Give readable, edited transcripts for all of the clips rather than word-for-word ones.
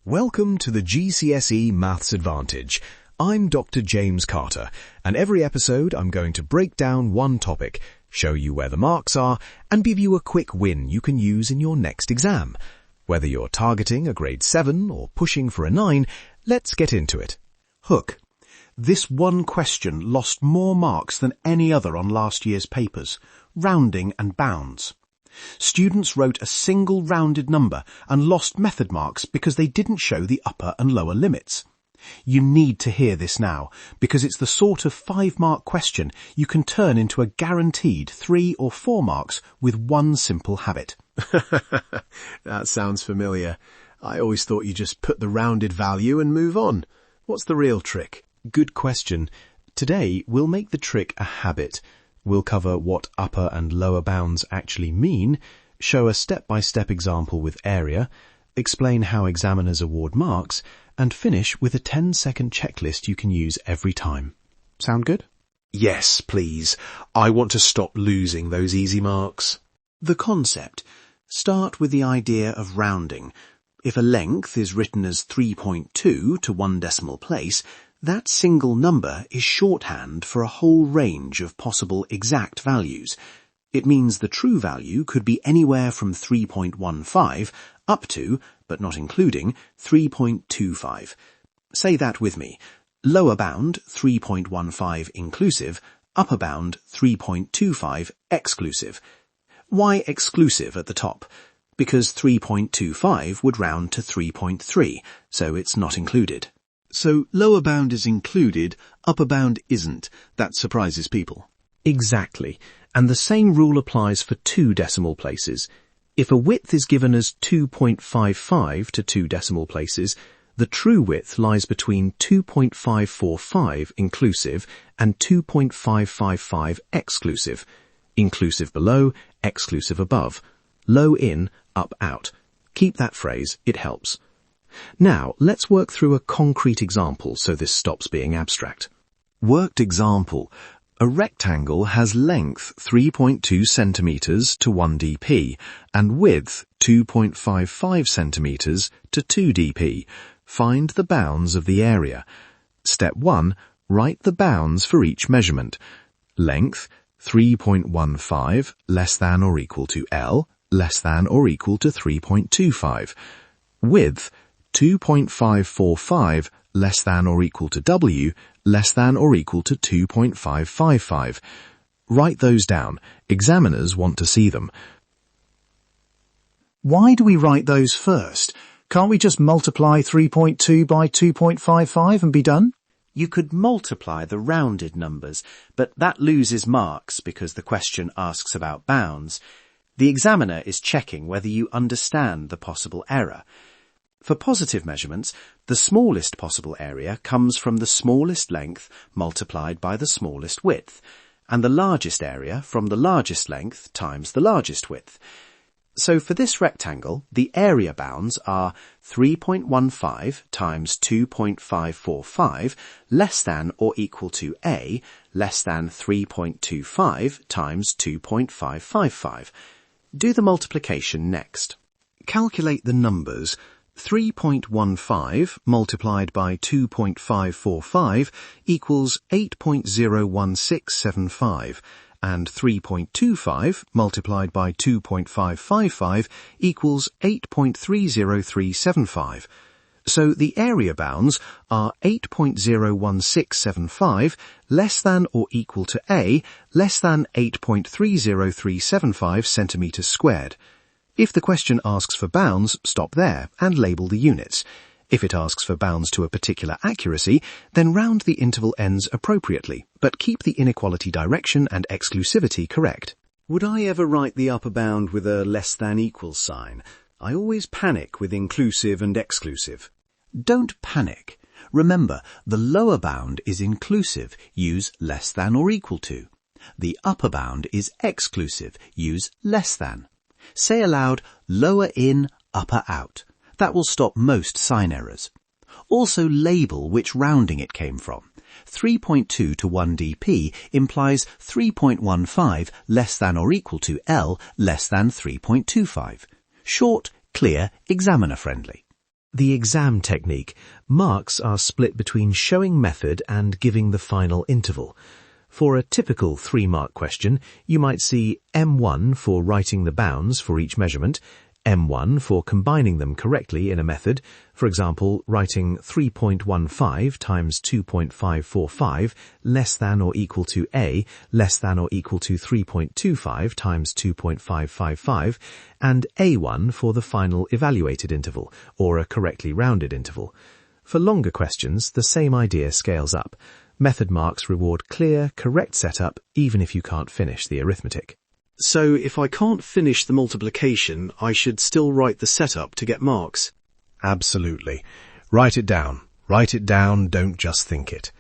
Welcome to the GCSE Maths Advantage. I'm Dr. James Carter, and every episode I'm going to break down one topic, show you where the marks are, and give you a quick win you can use in your next exam. Whether you're targeting a grade 7 or pushing for a 9, let's get into it. Hook. This one question lost more marks than any other on last year's papers. Rounding and bounds. Students wrote a single rounded number and lost method marks because they didn't show the upper and lower limits. You need to hear this now, because it's the sort of 5-mark question you can turn into a guaranteed 3 or 4 marks with one simple habit. That sounds familiar. I always thought you just put the rounded value and move on. What's the real trick? Good question. Today we'll make the trick a habit. We'll cover what upper and lower bounds actually mean, show a step-by-step example with area, explain how examiners award marks, and finish with a 10-second checklist you can use every time. Sound good? Yes, please. I want to stop losing those easy marks. The concept. Start with the idea of rounding. If a length is written as 3.2 to 1 decimal place, that single number is shorthand for a whole range of possible exact values. It means the true value could be anywhere from 3.15 up to, but not including, 3.25. Say that with me. Lower bound 3.15 inclusive, upper bound 3.25 exclusive. Why exclusive at the top? Because 3.25 would round to 3.3, so it's not included. So lower bound is included, upper bound isn't. That surprises people. Exactly. And the same rule applies for 2 decimal places. If a width is given as 2.55 to 2 decimal places, the true width lies between 2.545 inclusive and 2.555 exclusive. Inclusive below, exclusive above. Low in, up out. Keep that phrase, it helps. Now, let's work through a concrete example so this stops being abstract. Worked example. A rectangle has length 3.2 centimeters to 1 dp and width 2.55 centimeters to 2 dp. Find the bounds of the area. Step 1. Write the bounds for each measurement. Length 3.15 less than or equal to L less than or equal to 3.25. Width 2.545 less than or equal to W less than or equal to 2.555. Write those down. Examiners want to see them. Why do we write those first? Can't we just multiply 3.2 by 2.55 and be done? You could multiply the rounded numbers, but that loses marks because the question asks about bounds. The examiner is checking whether you understand the possible error. For positive measurements, the smallest possible area comes from the smallest length multiplied by the smallest width, and the largest area from the largest length times the largest width. So for this rectangle, the area bounds are 3.15 times 2.545 less than or equal to A less than 3.25 times 2.555. Do the multiplication next. Calculate the numbers. 3.15 multiplied by 2.545 equals 8.01675, and 3.25 multiplied by 2.555 equals 8.30375. So the area bounds are 8.01675 less than or equal to A less than 8.30375 centimeters squared. If the question asks for bounds, stop there and label the units. If it asks for bounds to a particular accuracy, then round the interval ends appropriately, but keep the inequality direction and exclusivity correct. Would I ever write the upper bound with a less than equals sign? I always panic with inclusive and exclusive. Don't panic. Remember, the lower bound is inclusive. Use less than or equal to. The upper bound is exclusive. Use less than. Say aloud, lower in, upper out. That will stop most sign errors. Also label which rounding it came from. 3.2 to 1 dp implies 3.15 less than or equal to L less than 3.25. Short, clear, examiner friendly. The exam technique. Marks are split between showing method and giving the final interval. For a typical 3-mark question, you might see M1 for writing the bounds for each measurement, M1 for combining them correctly in a method, for example, writing 3.15 times 2.545 less than or equal to A less than or equal to 3.25 times 2.555, and A1 for the final evaluated interval, or a correctly rounded interval. For longer questions, the same idea scales up. Method marks reward clear, correct setup, even if you can't finish the arithmetic. So if I can't finish the multiplication, I should still write the setup to get marks? Absolutely. Write it down. Write it down, don't just think it.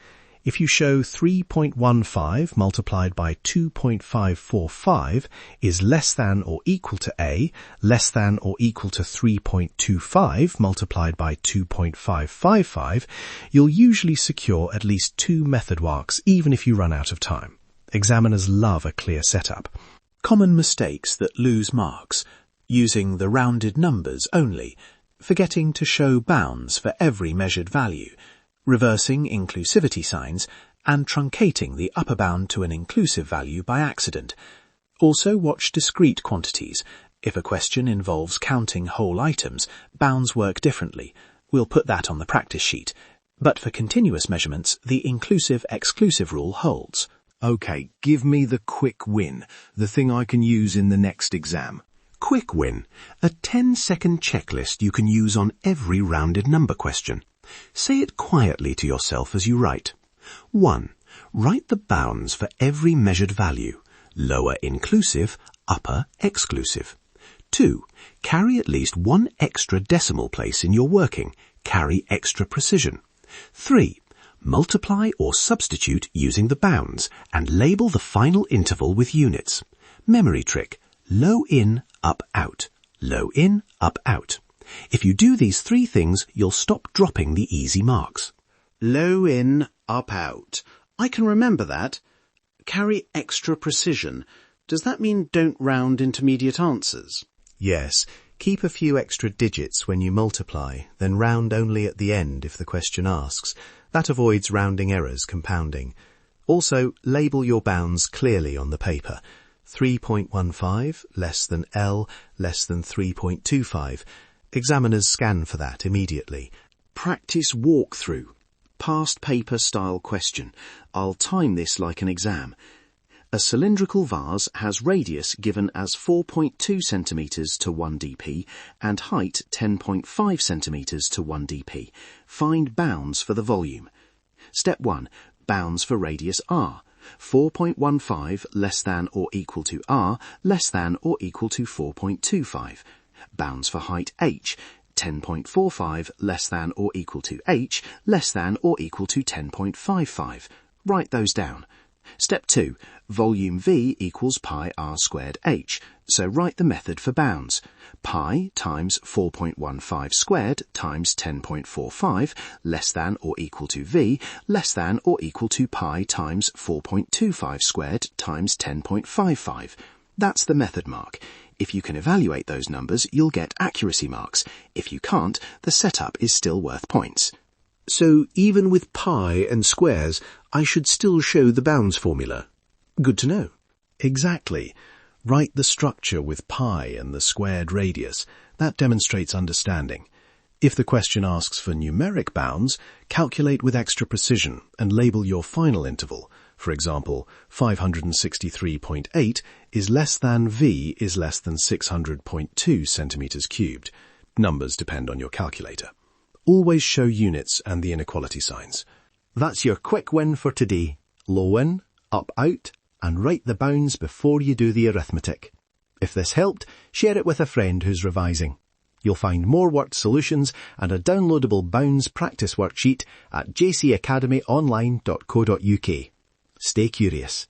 If you show 3.15 multiplied by 2.545 is less than or equal to A, less than or equal to 3.25 multiplied by 2.555, you'll usually secure at least 2 method marks even if you run out of time. Examiners love a clear setup. Common mistakes that lose marks: using the rounded numbers only, forgetting to show bounds for every measured value, reversing inclusivity signs, and truncating the upper bound to an inclusive value by accident. Also watch discrete quantities. If a question involves counting whole items, bounds work differently. We'll put that on the practice sheet. But for continuous measurements, the inclusive-exclusive rule holds. OK, give me the quick win, the thing I can use in the next exam. Quick win, a 10-second checklist you can use on every rounded number question. Say it quietly to yourself as you write. 1. Write the bounds for every measured value. Lower inclusive, upper exclusive. 2. Carry at least 1 extra decimal place in your working. Carry extra precision. 3. Multiply or substitute using the bounds and label the final interval with units. Memory trick: low in, up out. Low in, up out. If you do these 3 things, you'll stop dropping the easy marks. Low in, up out. I can remember that. Carry extra precision. Does that mean don't round intermediate answers? Yes. Keep a few extra digits when you multiply, then round only at the end if the question asks. That avoids rounding errors compounding. Also, label your bounds clearly on the paper. 3.15 less than L less than 3.25. Examiners scan for that immediately. Practice walkthrough. Past paper style question. I'll time this like an exam. A cylindrical vase has radius given as 4.2 centimeters to 1 dp and height 10.5 centimeters to 1 dp. Find bounds for the volume. Step 1. Bounds for radius r. 4.15 less than or equal to r less than or equal to 4.25. Bounds for height h. 10.45 less than or equal to h less than or equal to 10.55. Write those down. Step 2. Volume V equals pi r squared h, so write the method for bounds. Pi times 4.15 squared times 10.45 less than or equal to V less than or equal to pi times 4.25 squared times 10.55. That's the method mark. If you can evaluate those numbers, you'll get accuracy marks. If you can't, the setup is still worth points. So even with pi and squares, I should still show the bounds formula. Good to know. Exactly. Write the structure with pi and the squared radius. That demonstrates understanding. If the question asks for numeric bounds, calculate with extra precision and label your final interval. For example, 563.8 is less than V is less than 600.2 centimeters cubed. Numbers depend on your calculator. Always show units and the inequality signs. That's your quick win for today. Low in, up out, and write the bounds before you do the arithmetic. If this helped, share it with a friend who's revising. You'll find more worked solutions and a downloadable bounds practice worksheet at jcacademyonline.co.uk. Stay curious.